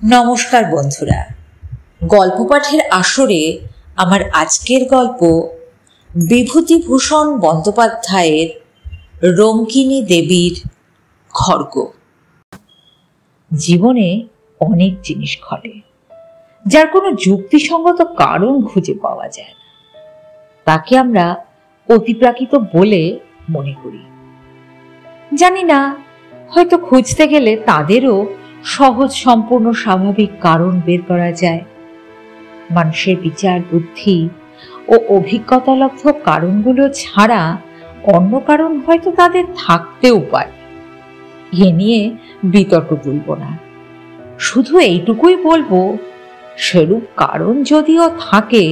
নমস্কার বন্ধুরা, গল্প পাঠের আসরে আমার আজকের গল্প বিভূতিভূষণ বন্দ্যোপাধ্যায়ের রঙ্কিনী দেবীর খড়গ। জীবনে অনেক জিনিস ঘটে যার কোনো যুক্তিসঙ্গত কারণ খুঁজে পাওয়া যায় না। তাকে আমরা অতিপ্রাকৃত বলে মনে করি। জানি না, হয়তো খুঁজতে গেলে তাদেরও সহজ সম্পূর্ণ স্বাভাবিক কারণ বের করা যায়। মানুষের বিচার বুদ্ধি ও অভিজ্ঞতালব্ধ কারণগুলো ছাড়া অন্য কারণ হয়তো তাদের থাকতেও পারে। এ নিয়ে বিতর্ক তুলব না, শুধু এইটুকুই বলবো, সেরূপ কারণ যদিও থাকে,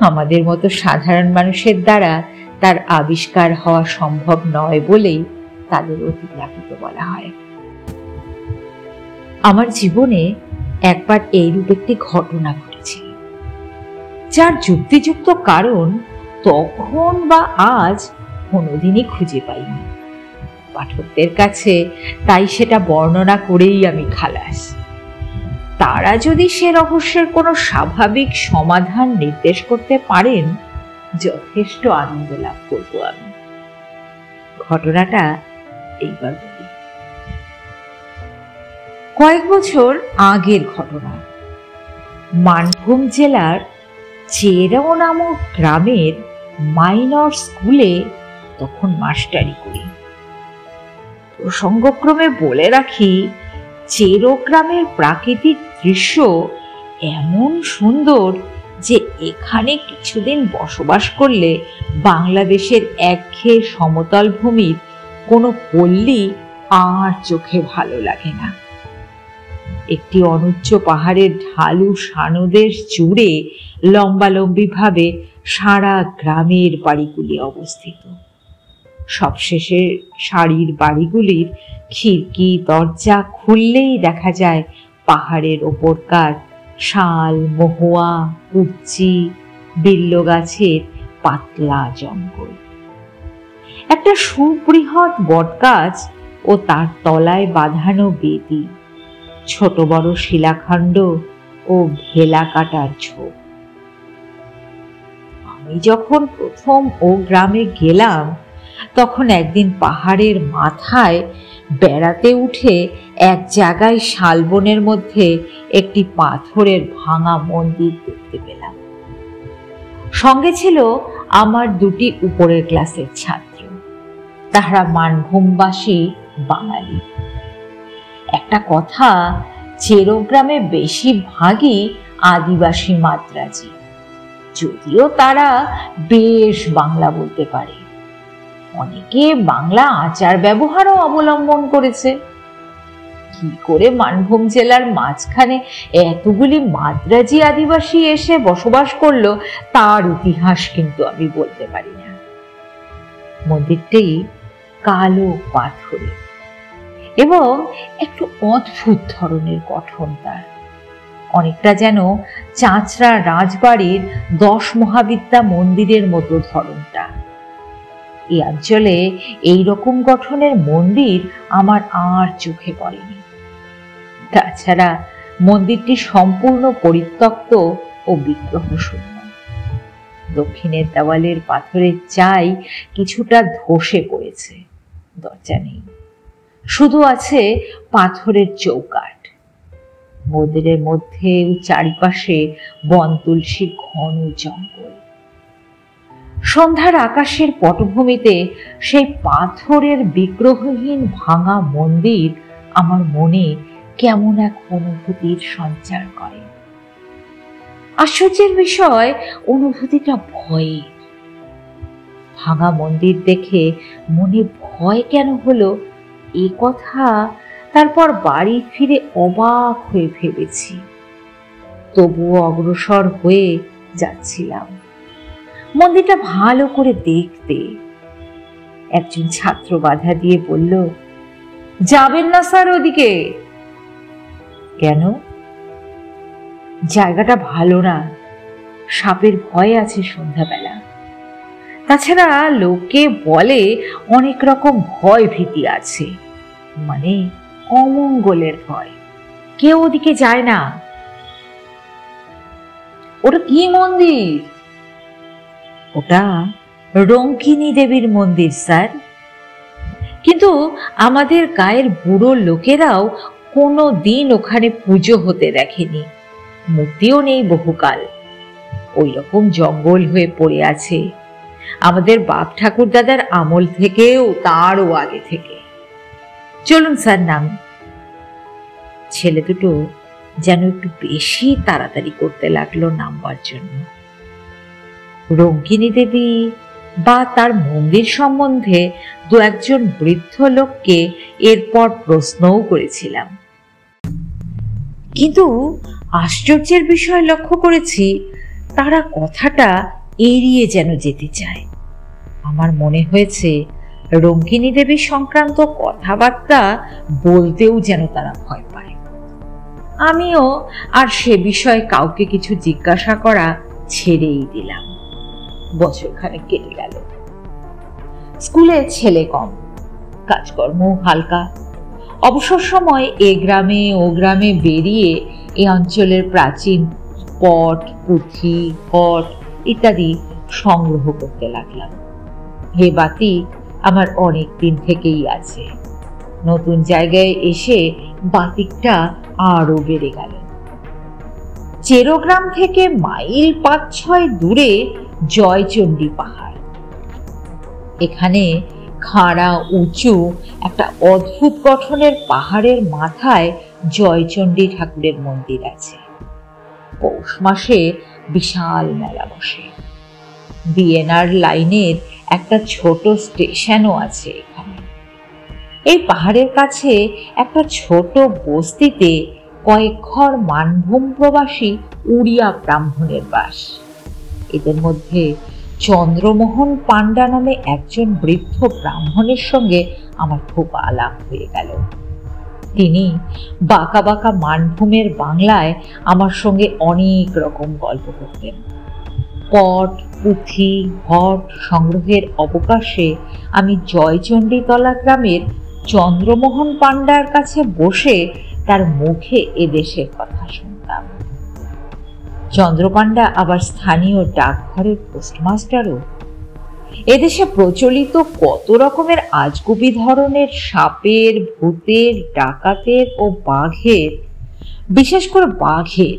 আমাদের মতো সাধারণ মানুষের দ্বারা তার আবিষ্কার হওয়া সম্ভব নয় বলেই তাদের অতিপ্রাকৃত বলা হয়। আমার জীবনে একবার এইরূপ একটি ঘটনা ঘটেছিল, যার যুক্তিযুক্ত কারণ তখন বা আজ কোনোদিনই খুঁজে পাইনি। পাঠকদের কাছে তাই সেটা বর্ণনা করেই আমি খালাস। তারা যদি সে রহস্যের কোনো স্বাভাবিক সমাধান নির্দেশ করতে পারেন, যথেষ্ট আনন্দ লাভ করব আমি। ঘটনাটা এইবার বলি। কয়েক বছর আগের ঘটনা। মানভূম জেলার চেরাও নামক গ্রামের মাইনর স্কুলে তখন মাস্টারি করি। প্রসঙ্গক্রমে বলে রাখি, চেরো গ্রামের প্রাকৃতিক দৃশ্য এমন সুন্দর যে এখানে কিছুদিন বসবাস করলে বাংলাদেশের একঘেয়ে সমতল ভূমির কোনো পল্লী আর চোখে ভালো লাগে না। একটি অনুচ্চ পাহাড়ের ঢালু সানদেশ জুড়ে লম্বালম্বি ভাবে সারা গ্রামের বাড়িগুলি অবস্থিত। সবশেষে সারির বাড়িগুলির খিড়কি দরজা খুললেই দেখা যায় পাহাড়ের ওপরকার শাল, মহুয়া, কুচি, বিল্ল গাছের পাতলা জঙ্গল। একটা সুবৃহৎ বটগাছ ও তার তলায় বাঁধানো বেদি, ছোট বড় শিলাখণ্ড ও ভেলা কাটার ঝোপ। আমি যখন প্রথম ও গ্রামে গেলাম, তখন একদিন পাহাড়ের মাথায় বেড়াতে উঠে এক জায়গায় শালবনের মধ্যে একটি পাথরের ভাঙা মন্দির দেখতে পেলাম। সঙ্গে ছিল আমার দুটি উপরের ক্লাসের ছাত্র, তাহারা মানভূমবাসী বাঙালি। একটা কথা, চেরো গ্রামে বেশিরভাগই আদিবাসী মাদ্রাজি, যদিও তারা বেশ বাংলা বলতে পারে। অনেকে বাংলা আচার ব্যবহারও অবলম্বন করেছে। কি করে মানভূম জেলার মাঝখানে এতগুলি মাদ্রাজি আদিবাসী এসে বসবাস করলো, তার ইতিহাস কিন্তু আমি বলতে পারি না। মন্দিরটি কালো পাথরের এবং একটু অদ্ভুত ধরনের গঠন তার, অনেকটা যেন চাঁচড়া রাজবাড়ির 10 মহাবিদ্যা মন্দিরের মতো ধরনটা। এই অঞ্চলে এইরকম গঠনের মন্দির আমার আর চোখে পড়েনি। তাছাড়া মন্দিরটি সম্পূর্ণ পরিত্যক্ত ও বিগ্রহ শূন্য। দক্ষিণের দেওয়ালের পাথরের চাই কিছুটা ধসে পড়েছে, দরজা নেই, শুধু আছে পাথরের চৌকাঠ। মন্দিরের মধ্যে চারিপাশে বন তুলসীর ঘন জঙ্গল। সন্ধ্যার আকাশের পটভূমিতে সেই পাথরের বিগ্রহহীন ভাঙা মন্দির আমার মনে কেমন এক অনুভূতির সঞ্চার করে। আশ্চর্যের বিষয়, অনুভূতিটা ভয়ের। ভাঙা মন্দির দেখে মনে ভয় কেন হলো, এ কথা তারপর বাড়ি ফিরে অবাক হয়ে ভেবেছি। তবুও অগ্রসর হয়ে যাচ্ছিলাম মন্দিরটা ভালো করে দেখতে। একজন ছাত্র বাধা দিয়ে বলল, যাবেন না স্যার ওদিকে। কেন? জায়গাটা ভালো না, সাপের ভয় আছে সন্ধ্যাবেলা। তাছাড়া লোকে বলে অনেক রকম ভয় ভীতি আছে, মানে অমঙ্গলের ভয়। কেউ ওদিকে যায় না। ওটা কি মন্দির? ওটা রঙ্কিনী দেবীর মন্দির স্যার। কিন্তু আমাদের গায়ের বুড়ো লোকেরাও কোনো দিন ওখানে পুজো হতে দেখেনি, মূর্তিও নেই বহুকাল। ওই রকম জঙ্গল হয়ে পড়ে আছে আমাদের বাপ ঠাকুর দাদার আমল থেকেও, তারও আগে থেকে। চলুন স্যার নামি। ছেলে দুটো যেন একটু বেশি তাড়াতাড়ি করতে লাগলো নামবার জন্য। রঙ্কিনী দেবী বা তার মন্দির সম্বন্ধে দু একজন বৃদ্ধ লোককে এরপর প্রশ্নও করেছিলাম, কিন্তু আশ্চর্যের বিষয় লক্ষ্য করেছি তারা কথাটা এড়িয়ে যেন যেতে চায়। আমার মনে হয়েছে রঙ্কিনী দেবী সংক্রান্ত কথাবার্তা বলতেও যেন তারা ভয় পায়। আমিও আর সে বিষয়ে কাউকে কিছু জিজ্ঞাসা করা ছেড়েই দিলাম। বছরখানেক কেটে গেল। স্কুলে ছেলে কম, কাজকর্ম হালকা। অবসর সময় এ গ্রামে ও গ্রামে বেরিয়ে এই অঞ্চলের প্রাচীন পট, পুঁথি, কট ইত্যাদি সংগ্রহ করতে লাগলাম। হে বাতি আমার অনেক দিন থেকেই আছে। নতুন জায়গায় এসে বাতিকটা আরো বেড়ে গেল। চেরোগ্রাম থেকে মাইল ৫-৬ দূরে জয়চণ্ডী পাহাড়। এখানে খাড়া উঁচু একটা অদ্ভুত গঠনের পাহাড়ের মাথায় জয়চণ্ডী ঠাকুরের মন্দির আছে। পৌষ মাসে বিশাল মেলা বসে। বিএনআর লাইনের একটা ছোট স্টেশনও আছে এখানে। এই পাহাড়ের কাছে একটা ছোট বস্তিতে কয়েক ঘর মানভূম প্রবাসী উড়িয়া ব্রাহ্মণের বাস। এদের মধ্যে চন্দ্রমোহন পাণ্ডা নামে একজন বৃদ্ধ ব্রাহ্মণের সঙ্গে আমার খুব আলাপ হয়ে গেল। তিনি বাঁকা বাঁকা মানভূমের বাংলায় আমার সঙ্গে অনেক রকম গল্প করতেন। পট, পুঁথি, ঘট সংগ্রহের অবকাশে আমি জয়চণ্ডীতলা গ্রামের চন্দ্রমোহন পাণ্ডার কাছে বসে তার মুখে এদেশের কথা শুনতাম। চন্দ্রপাণ্ডা আবার স্থানীয় ডাকঘরের পোস্টমাস্টারও। এদেশে প্রচলিত কত রকমের আজগুবি ধরনের সাপের, ভূতের, ডাকাতের ও বাঘের, বিশেষ করে বাঘের,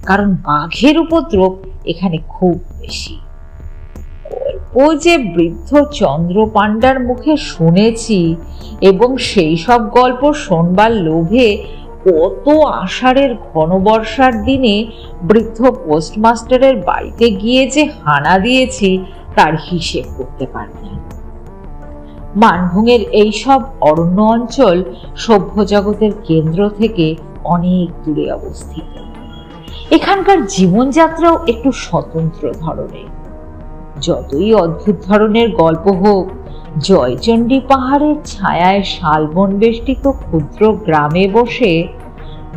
কারণ বাঘের উপদ্রব এখানে খুব বেশি। গল্প যে বৃদ্ধ চন্দ্রপাণ্ডার মুখে শুনেছি এবং সেই সব গল্প শোনবার লোভে কত আষাঢ়ের ঘন বর্ষার দিনে বৃদ্ধ পোস্টমাস্টারের বাড়িতে গিয়ে যে হানা দিয়েছি তার হিসেব করতে পারি না। মানভূমের এইসব অরণ্য অঞ্চল সভ্য জগতের কেন্দ্র থেকে অনেক দূরে অবস্থিত। এখানকার জীবনযাত্রাও একটু স্বতন্ত্র ধরনের। যতই অদ্ভুত ধরনের গল্প হোক, জয়চণ্ডী পাহাড়ের ছায়ায় শালবন বেষ্টিত ক্ষুদ্র গ্রামে বসে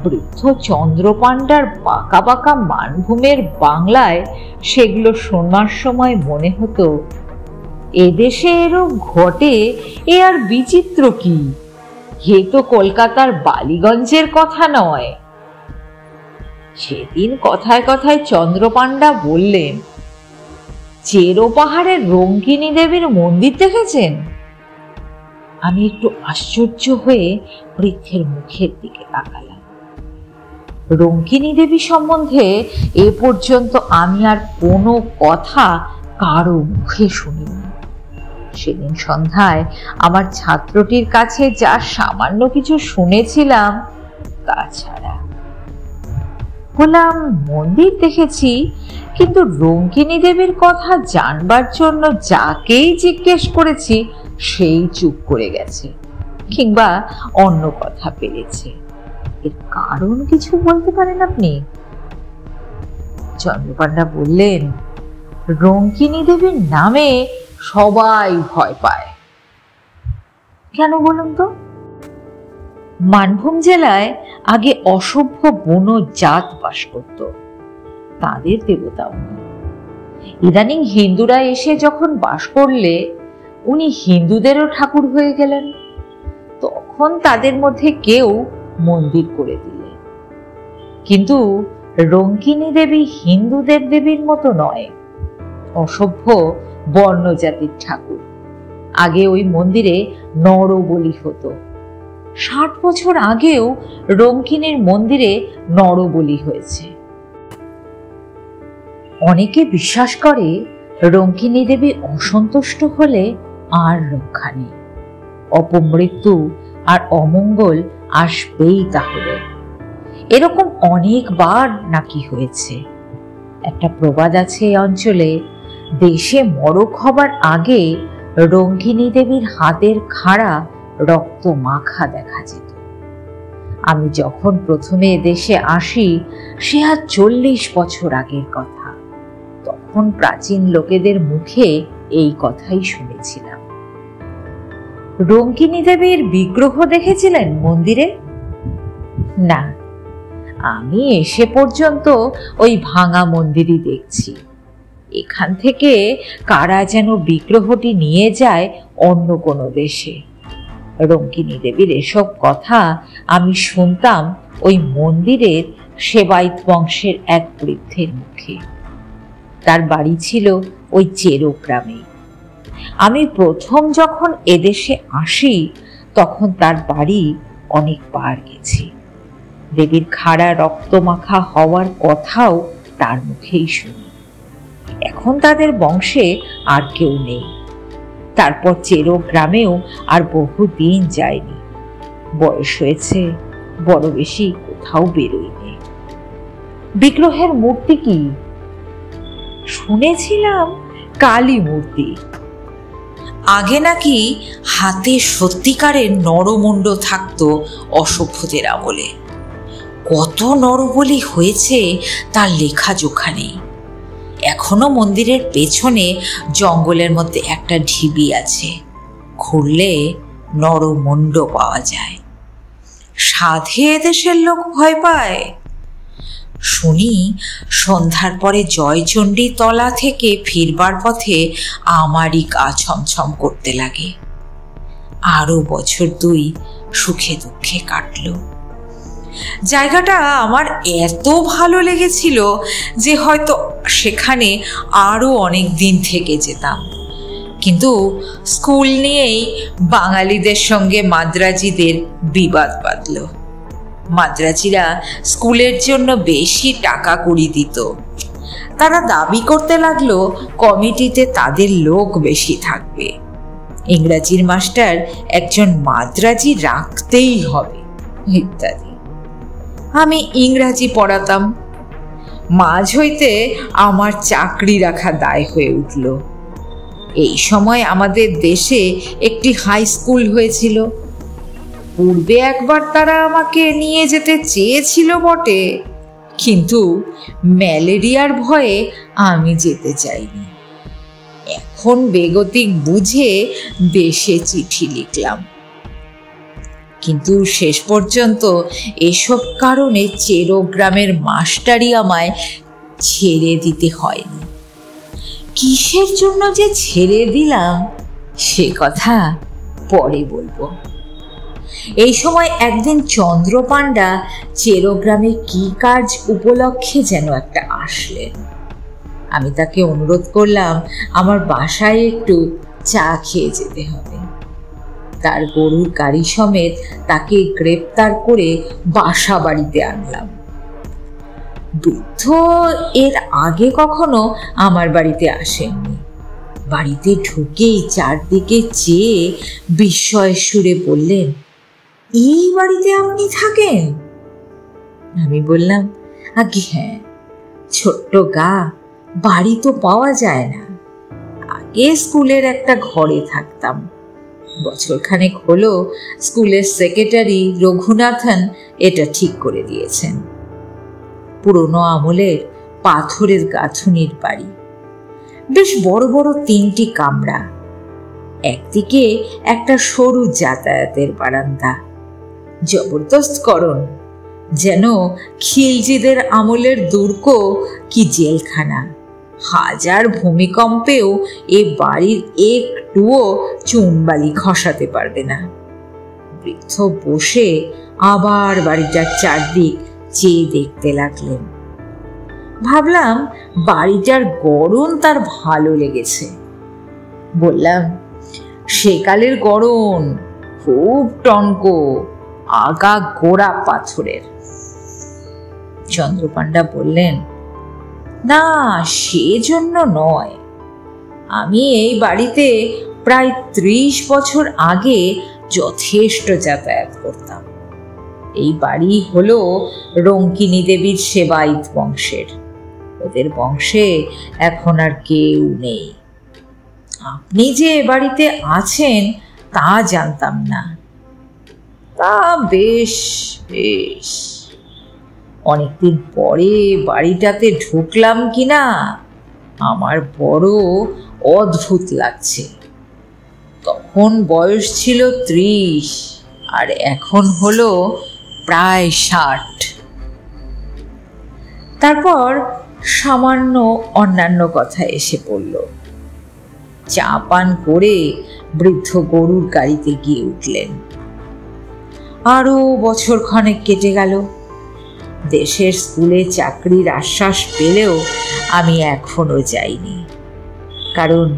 বৃদ্ধ চন্দ্রপাণ্ডার বাঁকা বাঁকা মানভূমের বাংলায় সেগুলো শোনার সময় মনে হতো, এদেশে এরও ঘটে, এ আর বিচিত্র কি? এ তো কলকাতার বালিগঞ্জের কথা নয়। সেদিন কথায় কথায় চন্দ্রপাণ্ডা বললেন, চেরো পাহাড়ের রঙ্কিনী দেবীর মন্দির দেখেছেন? আমি একটু আশ্চর্য হয়ে বৃদ্ধের মুখের দিকে তাকালাম। রঙ্কিনী দেবী সম্বন্ধে এ পর্যন্ত আমি আর কোনো কথা কারো মুখে শুনিনি। সেদিন সন্ধ্যায় আমার ছাত্রটির কাছে যা সামান্য কিছু শুনেছিলাম তাছাড়া। বললাম, মন্দির দেখেছি, কিন্তু রঙ্কিনী দেবীর কথা জানবার জন্য যাকেই জিজ্ঞেস করেছি সেই চুপ করে গেছে, কিংবা অন্য কথা পেরেছে। এর কারণ কিছু বলতে পারেন আপনি? চন্দ্রপাণ্ডা বললেন, রঙ্কিনী দেবীর নামে সবাই ভয় পায়। কেন বলুন তো? মানভূম জেলায় আগে অসভ্য বুনো জাত বাস করত, তাদের দেবতাও। ইদানিং হিন্দুরা এসে যখন বাস করলে উনি হিন্দুদেরও ঠাকুর হয়ে গেলেন। তখন তাদের মধ্যে কেউ মন্দির করে দিলেন। কিন্তু রঙ্কিনী দেবী হিন্দু দেবদেবীর মতো নয়, অসভ্য বর্ণজাতির ঠাকুর। আগে ওই মন্দিরে নরবলি হতো। 60 বছর আগেও রঙ্কিনীর মন্দিরে নরবলি হয়েছে। অনেকে বিশ্বাস করে রঙ্কিনী দেবী অসন্তুষ্ট হলে আর রক্ষা নেই, অপমৃত্যু আর অমঙ্গল আসবেই তাহলে। এরকম অনেকবার নাকি হয়েছে। একটা প্রবাদ আছে এই অঞ্চলে, দেশে মরক হবার আগে রঙ্কিনী দেবীর হাতের খাড়া রক্ত মাখা দেখা যেত। আমি যখন প্রথমে দেশে আসি, সে আর 40 বছর আগের কথা। তখন প্রাচীন লোকেদের মুখে এই কথাই শুনেছিলাম। রঙ্কিনী দেবীর বিগ্রহ দেখেছিলেন মন্দিরে? না, আমি এসে পর্যন্ত ওই ভাঙা মন্দিরই দেখছি। এখান থেকে কারা যেন বিগ্রহটি নিয়ে যায় অন্য কোনো দেশে। রঙ্কিনী দেবীর এসব কথা আমি শুনতাম ওই মন্দিরের সেবায়ত বংশের এক বৃদ্ধের মুখে। তার বাড়ি ছিল ওই চেরো গ্রামে। আমি প্রথম যখন এদেশে আসি তখন তার বাড়ি অনেকবার গেছি। দেবীর খাড়া রক্তমাখা হওয়ার কথাও তার মুখেই শুনি। এখন তাদের বংশে আর কেউ নেই। তারপর চেরো গ্রামেও আর বহুদিন যায়নি। বয়স হয়েছে, বড় বেশি কোথাও বেরোয়নি। বিগ্রহের মূর্তি কি? শুনেছিলাম কালী মূর্তি। আগে নাকি হাতে সত্যিকারের নরমুণ্ড থাকতো অসভ্যদের আমলে। কত নরবলি হয়েছে তার লেখা জোখা নেই। এখনো মন্দিরের পেছনে জঙ্গলের মধ্যে একটা ঢিবি আছে, খুঁড়লে নরমুণ্ড পাওয়া যায়। সাধে এদেশের লোক ভয় পায়। শুনি সন্ধ্যার পরে জয়চণ্ডী তলা থেকে ফিরবার পথে আমারই গা ছমছম করতে লাগে। আরো বছর 2 সুখে দুঃখে কাটল। জায়গাটা আমার এত ভালো লেগেছিল যে হয়তো সেখানে আরো অনেক দিন থেকে যেতাম। কিন্তু স্কুল নিয়েই বাঙালিদের সঙ্গে মাদ্রাজিদের বিবাদ বাঁধল। মাদ্রাজিরা স্কুলের জন্য বেশি টাকা কড়ি দিত। তারা দাবি করতে লাগলো কমিটিতে তাদের লোক বেশি থাকবে, ইংরাজির মাস্টার একজন মাদ্রাজি রাখতেই হবে ইত্যাদি। আমি ইংরাজি পড়াতাম। মাঝ হইতে আমার চাকরি রাখা দায় হয়ে উঠল। এই সময় আমাদের দেশে একটি হাই স্কুল হয়েছিল। পূর্বে একবার তারা আমাকে নিয়ে যেতে চেয়েছিল বটে, কিন্তু ম্যালেরিয়ার ভয়ে আমি যেতে চাইনি। এখন বেগতিক বুঝে দেশে চিঠি লিখলাম, কিন্তু শেষ পর্যন্ত এসব কারণে চেরো গ্রামের মাস্টারই আমায় ছেড়ে দিতে হয়নি। কিসের জন্য যে ছেড়ে দিলাম সে কথা পরে বলবো। এই সময় একদিন চন্দ্রপাণ্ডা চেরো গ্রামে কি কাজ উপলক্ষে যেন একটা আসলেন। আমি তাকে অনুরোধ করলাম আমার বাসায় একটু চা খেয়ে যেতে হবে। তার গরুর গাড়ি সমেত তাকে গ্রেপ্তার করে বাসা বাড়িতে আনলাম। বৃদ্ধ এর আগে কখনো আমার বাড়িতে আসেননি। বাড়িতে ঢুকেই চারদিকে চেয়ে বিস্ময়ের সুরে বললেন, এই বাড়িতে আপনি থাকেন? আমি বললাম, আগে হ্যাঁ, ছোট্ট গা, বাড়ি তো পাওয়া যায় না। আগে স্কুলের একটা ঘরে থাকতাম। বছরখানেক হলো স্কুলের সেক্রেটারি রঘুনাথন এটা ঠিক করে দিয়েছেন। পুরনো আমলের পাথরের গাঁথুনির বাড়ি, বেশ বড় বড় 3টি কামরা, একদিকে একটা সরু যাতায়াতের বারান্দা। জবরদস্ত করণ, যেন খিলজিদের আমলের দুর্গ কি জেলখানা। হাজার ভূমিকম্পেও এ বাড়ির একটুও চুনবালি খসাতে পারবে না। বৃদ্ধ বসে আবার বাড়িটার চারদিক চেয়ে দেখতে লাগলেন। ভাবলাম বাড়িটার গড়ন তার ভালো লেগেছে। বললাম, সেকালের গড়ন, খুব টনক, আগা গোড়া পাথরের। চন্দ্রপাণ্ডা বললেন, না, সেজন্য নয়। আমি এই বাড়িতে প্রায় 30 বছর আগে যথেষ্ট যাতায়াত করতাম। এই বাড়ি হলো রঙ্কিনী দেবীর সেবায়িত বংশের। ওদের বংশে এখন আর কেউ নেই। আপনি যে এ বাড়িতে আছেন তা জানতাম না। তা বেশ বেশ, অনেকদিন পরে বাড়িটাতে ঢুকলাম কিনা আমার বড় অদ্ভুত লাগছে। তখন বয়স ছিল 30 আর এখন হলো প্রায় 60। তারপর সামান্য অন্যান্য কথা এসে পড়ল। চা পান করে বৃদ্ধ গরুর গাড়িতে গিয়ে উঠলেন। আরো বছর খানেক কেটে গেল। দেশের স্কুলে চাকরির আশ্বাস পেলেও আমি এখনো যাইনি, কারণ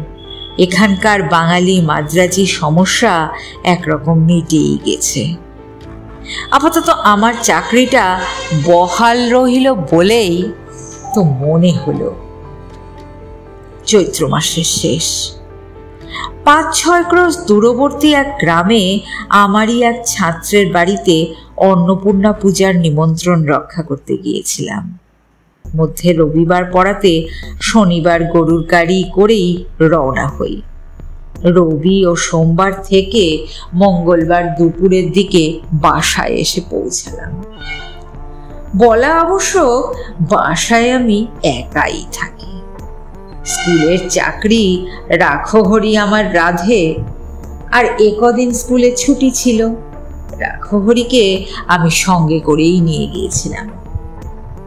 এখানকার বাঙালি মাদ্রাজি সমস্যা একরকম মিটেই গেছে। আপাতত আমার চাকরিটা বহাল রহিল বলেই তো মনে হলো। চৈত্র মাসের শেষ। 5-6 ক্রোশ দূরবর্তী এক গ্রামে আমারই এক ছাত্রের বাড়িতে অন্নপূর্ণা পূজার নিমন্ত্রণ রক্ষা করতে গিয়েছিলাম। মধ্যে রবিবার পড়াতে শনিবার গরুর গাড়ি করেই রওনা হই। রবি ও সোমবার থেকে মঙ্গলবার দুপুরের দিকে বাসায় এসে পৌঁছালাম। বলা আবশ্যক, বাসায় আমি একাই থাকি। স্কুলের চাকরি রাখহরি আমার রাধে, আর একদিন স্কুলে ছুটি ছিল। রাখহরিকে আমি সঙ্গে করেই নিয়ে গিয়েছিলাম।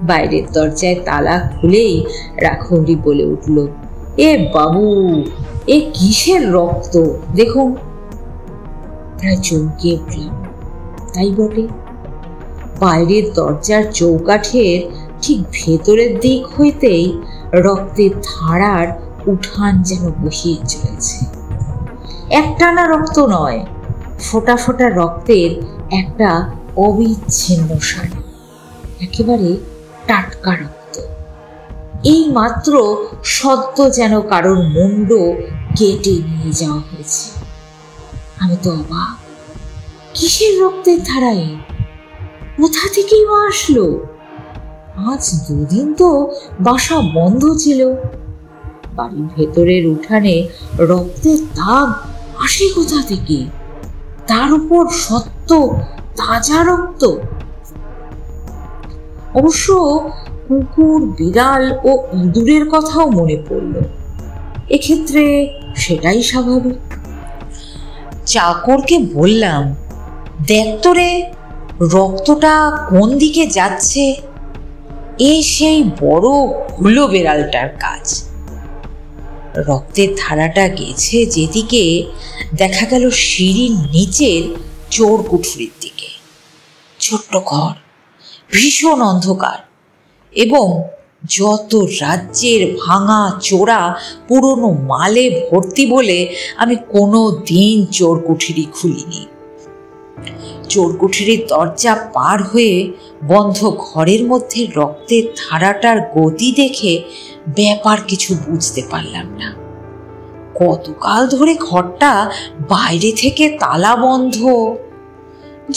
বাইরের দরজায় তালা খুলেই রাখহরি বলে উঠল, এ বাবু, এ কিসের রক্ত দেখুন। প্রায় চমকে উঠলাম। তাই বটে, বাইরের দরজার চৌকাঠের ঠিক ভেতরের দিক হইতেই রক্তের ধারার উঠান যেন বহিয়ে চলেছে। একটানা রক্ত নয়, ফোঁটা ফোঁটা রক্তের একটা অবিচ্ছিন্ন সারি, একেবারে টাটকা রক্ত। এই মাত্র সদ্য যেন কারোর মুন্ড কেটে নিয়ে যাওয়া হয়েছে। আমি তো অবাক। কিসের রক্তের ধারায়? কোথা থেকেই বা আসলো? আজ 2 দিন তো বাসা বন্ধ ছিল। বাড়ির ভেতরের উঠানে রক্তের দাগ আসে কোথা থেকে? তার উপর সত্য তাজা রক্ত। অবশ্য কুকুর, বিড়াল ও ইঁদুরের কথাও মনে পড়ল। এক্ষেত্রে সেটাই স্বাভাবিক। চাকরকে বললাম, দেখ তো রে, রক্তটা কোন দিকে যাচ্ছে। এই সেই বড় হুলো বেড়ালটার কাজ। রক্তের ধারাটা গেছে যেদিকে, দেখা গেল সিঁড়ির নিচের চোর কুঠুরির দিকে। ছোট্ট ঘর, ভীষণ অন্ধকার, এবং যত রাজ্যের ভাঙা চোরা পুরনো মালে ভর্তি বলে আমি কোনো দিন চোর কুঠুরি খুলিনি। চোর কুঠুরির দরজা পার হয়ে বন্ধ ঘরের মধ্যে রক্তের ধারাটার গতি দেখে ব্যাপার কিছু বুঝতে পারলাম না। কতকাল ধরে ঘরটা বাইরে থেকে তালা বন্ধ।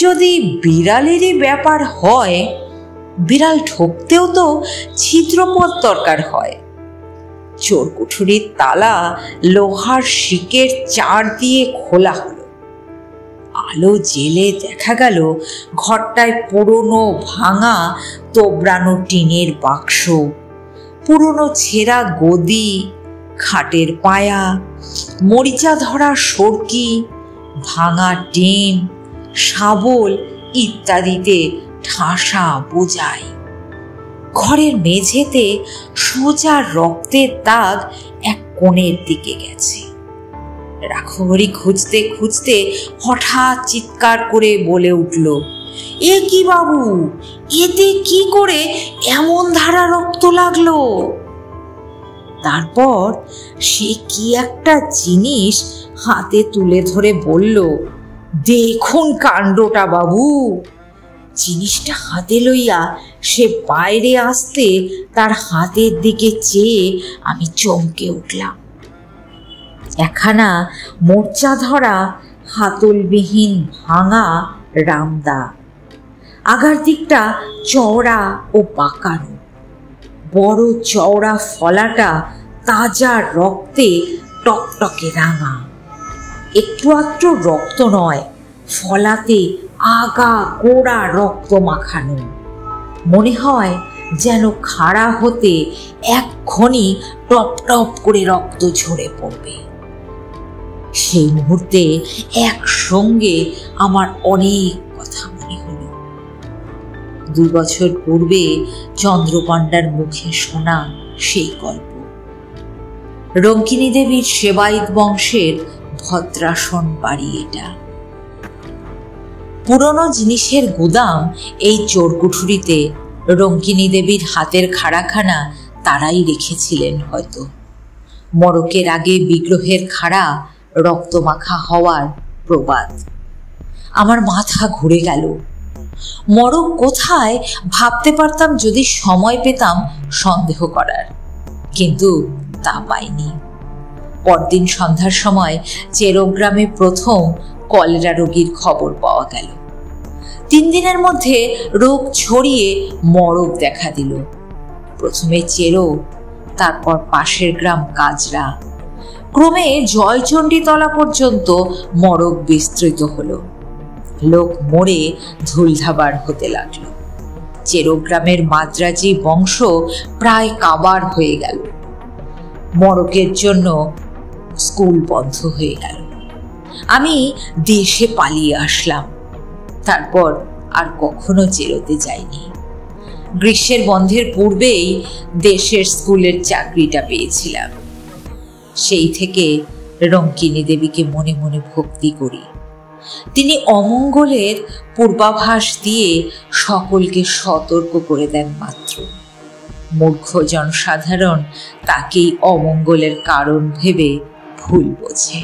যদি বিড়ালেরই ব্যাপার হয়, বিড়াল ঢুকতেও তো ছিদ্রপথ দরকার হয়। চোর কুঠুরির তালা লোহার শিকের চার দিয়ে খোলা হলো। আলো জেলে দেখা গেল ঘরটায় পুরনো ভাঙা তোবড়ানো টিনের বাক্স, পুরনো ছেঁড়া গদি, খাটের পায়া, মরিচা ধরা সরকি, ভাঙা টিন, শাবল ইত্যাদিতে ঠাসা বোঝাই। ঘরের মেঝেতে সোজা রক্তের দাগ এক কোণের দিকে গেছে। রাখহরি খুঁজতে খুঁজতে হঠাৎ চিৎকার করে বলে উঠল, এ কি বাবু, এতে কি করে এমন ধারা রক্ত লাগলো? তারপর সে কি একটা জিনিস হাতে তুলে ধরে বলল, দেখুন কাণ্ডটা বাবু। জিনিসটা হাতে লইয়া সে বাইরে আসতে তার হাতের দিকে চেয়ে আমি চমকে উঠলাম। একখানা মোর্চা ধরা হাতলবিহীন ভাঙা রামদা, আগার দিকটা চওড়া ও বাঁকানো, বড় চওড়া ফলাটা তাজা রক্তে টকটকে রাঙা। একটু আধটু রক্ত নয়, ফলাতে আগা গোড়া রক্ত মাখানো। মনে হয় যেন খাড়া হতে এক্ষুনি টপ টপ করে রক্ত ঝরে পড়বে। সেই মুহূর্তে একসঙ্গে আমার অনেক কথা মনে হলো। 2 বছর পূর্বে চন্দ্রপাণ্ডার মুখে শোনা সেই গল্প। রঙ্কিনী দেবীর সেবায়িত বংশের ভদ্রাসন বাড়ি এটা। পুরনো জিনিসের গুদাম এই চোরকুঠুরিতে রঙ্কিনী দেবীর হাতের খাড়াখানা তারাই রেখেছিলেন হয়তো। মড়কের আগে বিগ্রহের খাড়া রক্তমাখা হওয়ার প্রবাদ। আমার মাথা ঘুরে গেল। মড়ক কোথায় ভাবতে পারতাম যদি সময় পেতাম সন্দেহ করার, কিন্তু তা পাইনি। পরদিন সন্ধ্যার সময় চেরোগ্রামে প্রথম কলেরা রোগীর খবর পাওয়া গেল। 3 দিনের মধ্যে রোগ ছড়িয়ে মড়ক দেখা দিল। প্রথমে চেরো, তারপর পাশের গ্রাম কাজরা, ক্রমে জয়চণ্ডীতলা পর্যন্ত মড়ক বিস্তৃত হলো। লোক মরে ধুলধাবার হতে লাগলো। চেরোগ্রামের মাদ্রাজি বংশ প্রায় কাবার হয়ে গেল। মড়কের জন্য স্কুল বন্ধ হয়ে গেল। আমি দেশে পালিয়ে আসলাম। তারপর আর কখনো চেরোতে যাইনি। গ্রীষ্মের বন্ধের পূর্বেই দেশের স্কুলের চাকরিটা পেয়েছিলাম। সেই থেকে রঙ্কিনী দেবীকে মনে মনে ভক্তি করি। তিনি অমঙ্গলের পূর্বাভাস দিয়ে সকলকে সতর্ক করে দেন মাত্র। মূর্খ জনসাধারণ তাকেই অমঙ্গলের কারণ ভেবে ভুল বোঝে।